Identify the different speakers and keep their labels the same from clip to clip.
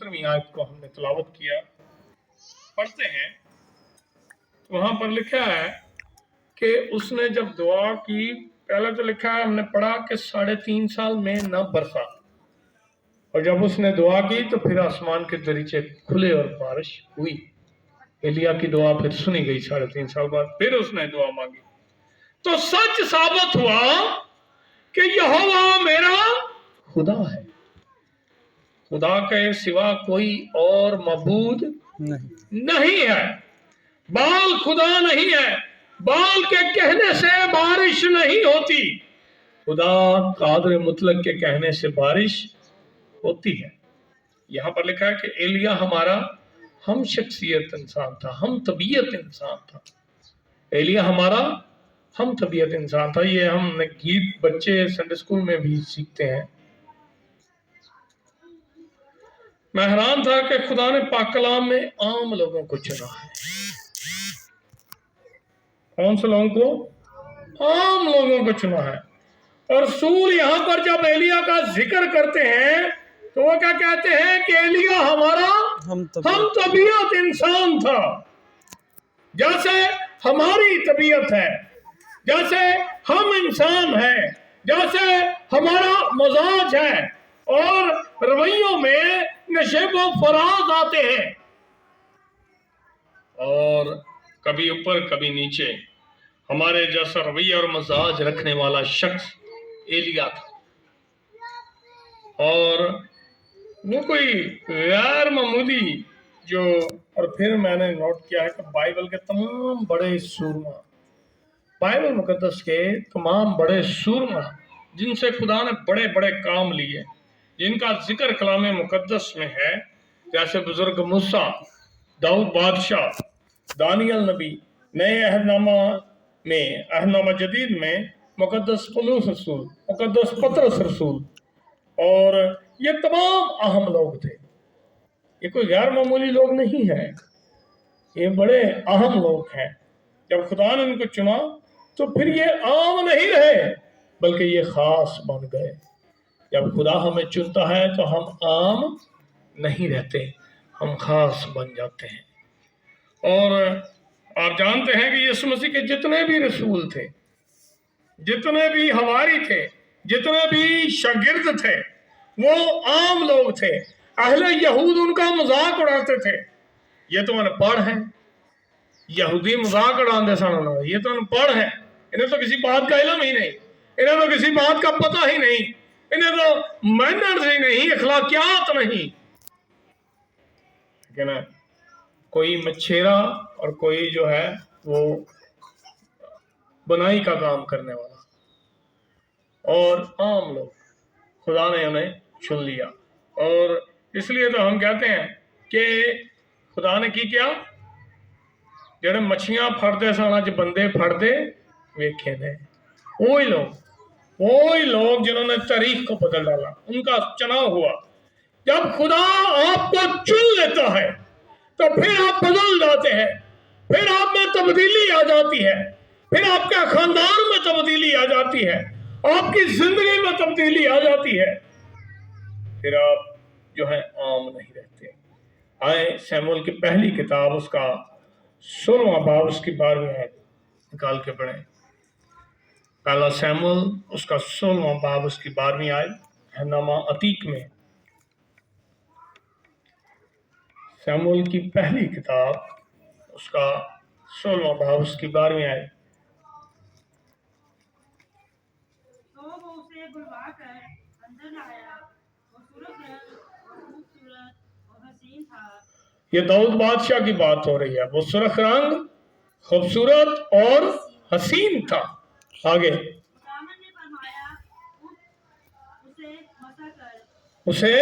Speaker 1: 17वीं आयत को हमने तिलावत किया, पढ़ते हैं। वहां पर लिखा है कि उसने जब दुआ की, पहले तो लिखा है, हमने पढ़ा कि 3.5 साल में न बरसा, और जब उसने दुआ की तो फिर आसमान के दरीचे खुले और बारिश हुई। एलिया की दुआ फिर सुनी गई 3.5 साल बाद, फिर उसने दुआ मांगी तो सच साबित हुआ कि यहोवा मेरा खुदा है, खुदा के सिवा कोई और मबूद नहीं है। बाल खुदा नहीं है, बाल के कहने से बारिश नहीं होती, खुदा कादर मुतलक के कहने से बारिश होती है। यहां पर लिखा है कि एलिया हमारा हम शख्सियत इंसान था, हम तबीयत इंसान था। एलिया हमारा हम तबीयत इंसान था। ये हमने गीत बच्चे संडे स्कूल में भी सीखते हैं। मैं हैरान था कि खुदा ने पाक कलाम में आम लोगों को चुना है। कौन से लोगों को? आम लोगों को चुना है। और रसूल यहां पर जब एलिया का जिक्र करते हैं तो वो क्या कहते हैं कि एलिया हमारा हम तबीयत इंसान था, जैसे हमारी तबीयत है, जैसे हम इंसान हैं, जैसे हमारा मजाज है, और रवैयों में नशेबो फराज आते हैं, और कभी ऊपर कभी नीचे हमारे जैसा रवैया और मजाज रखने वाला शख्स एलिया था। और वो कोई गैर मामूली जो, और फिर मैंने नोट किया है कि बाइबल के तमाम बड़े सूरमा, बाइबल मुकद्दस के तमाम बड़े सूरमा जिनसे खुदा ने बड़े बड़े काम लिए, जिनका जिक्र कलाम मुकद्दस में है, जैसे बुजुर्ग मूसा, दाऊद बादशाह, दानियल नबी, नए अहदनामा में, अहदनामा जदीद में मुकद्दस पौलुस रसूल, मुकद्दस पतरस रसूल, और ये तमाम अहम लोग थे। ये कोई गैर मामूली लोग नहीं है, ये बड़े अहम लोग हैं। जब खुदा ने इनको चुना तो फिर ये आम नहीं रहे, बल्कि ये खास बन गए। जब खुदा हमें चुनता है तो हम आम नहीं रहते, हम खास बन जाते हैं। और आप जानते हैं कि यीशु मसीह के जितने भी रसूल थे, जितने भी हवारी थे, जितने भी शागिर्द थे, वो आम लोग थे। अहले यहूद उनका मजाक उड़ाते थे, ये तो अनपढ़ हैं, यहूदी मजाक उड़ाते सन, ये तो अनपढ़ है, इन्हें तो किसी बात का इल्म ही नहीं, इन्हें तो किसी बात का पता ही नहीं, इन्हें तो मैनर्स ही नहीं, अखलाकियात नहीं। लेकिन कोई मच्छेरा और कोई जो है वो बनाई का काम करने वाला, और आम लोग, खुदा ने उन्हें चुन लिया। और इसलिए तो हम कहते हैं कि खुदा ने की क्या, जेड़े मच्छियां फड़ते सन अज बंदे फड़ते वेखे ने। वही लोग जिन्होंने तारीख को बदल डाला, उनका चुनाव हुआ। जब खुदा आपको चुन लेता है तो फिर आप बदल जाते हैं, फिर आप में तब्दीली आ जाती है, फिर आपके खानदान में तब्दीली आ जाती है, आपकी जिंदगी में तब्दीली आ जाती है, फिर आप जो है आम नहीं रहते। आए शमूएल की पहली किताब, उसका 16वां बाब, उसकी 12वीं आयत निकाल के पढ़ें। पहला शमूएल उसका 16वां बाब, उसकी 12वीं आयत, अहदनामा अतीक में, शमूएल की पहली किताब, उसका 16वां बाब, उसकी 12वीं आयत। ये दाऊद बादशाह की बात हो रही है, वो सुर्ख रंग, खूबसूरत और हसीन था। आगे, उसे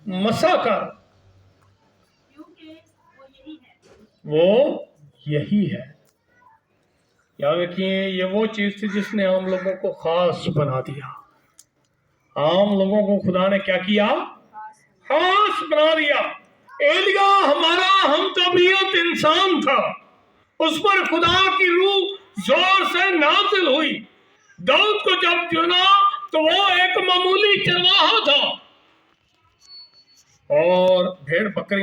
Speaker 1: मसा कर, वो यही है। याद रखिए, ये वो चीज थी जिसने आम लोगों को खास बना दिया। आम लोगों को खुदा ने क्या किया? खास बना दिया। एलिया हमारा हम तबीयत इंसान था, उस पर खुदा की रूह जोर से नाजिल हुई। दाऊद को जब चुना तो वो एक मामूली चरवाहा था, اور بھیڑ بکریاں